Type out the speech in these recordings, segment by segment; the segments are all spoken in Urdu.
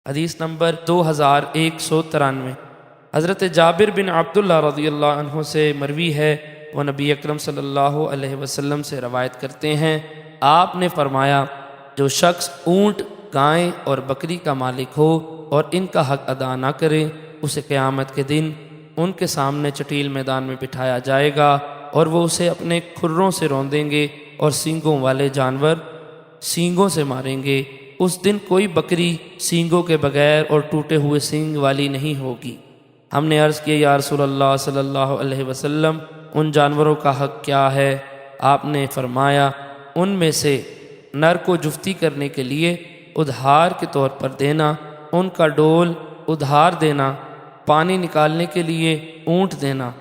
حدیث نمبر 2193۔ حضرت جابر بن عبداللہ رضی اللہ عنہ سے مروی ہے، وہ نبی اکرم صلی اللہ علیہ وسلم سے روایت کرتے ہیں، آپ نے فرمایا جو شخص اونٹ، گائے اور بکری کا مالک ہو اور ان کا حق ادا نہ کرے، اسے قیامت کے دن ان کے سامنے چٹیل میدان میں بٹھایا جائے گا اور وہ اسے اپنے کھروں سے روندیں گے اور سینگوں والے جانور سینگوں سے ماریں گے۔ اس دن کوئی بکری سینگوں کے بغیر اور ٹوٹے ہوئے سینگ والی نہیں ہوگی۔ ہم نے عرض کیا یا رسول اللہ صلی اللہ علیہ وسلم، ان جانوروں کا حق کیا ہے؟ آپ نے فرمایا ان میں سے نر کو جفتی کرنے کے لیے ادھار کے طور پر دینا، ان کا ڈول ادھار دینا، پانی نکالنے کے لیے اونٹ دینا،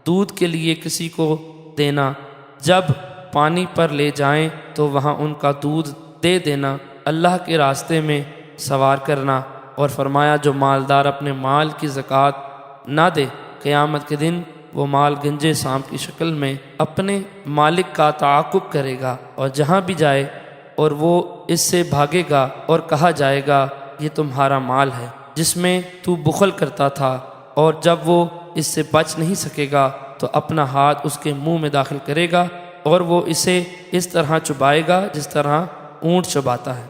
دودھ کے لیے کسی کو دینا، جب پانی پر لے جائیں تو وہاں ان کا دودھ دے دینا، اللہ کے راستے میں سوار کرنا، اور فرمایا جو مالدار اپنے مال کی زکوٰۃ نہ دے، قیامت کے دن وہ مال گنجے سانپ کی شکل میں اپنے مالک کا تعاقب کرے گا، اور جہاں بھی جائے اور وہ اس سے بھاگے گا اور کہا جائے گا یہ تمہارا مال ہے جس میں تو بخل کرتا تھا، اور جب وہ اس سے بچ نہیں سکے گا تو اپنا ہاتھ اس کے منہ میں داخل کرے گا اور وہ اسے اس طرح چبائے گا جس طرح اونٹ چباتا ہے۔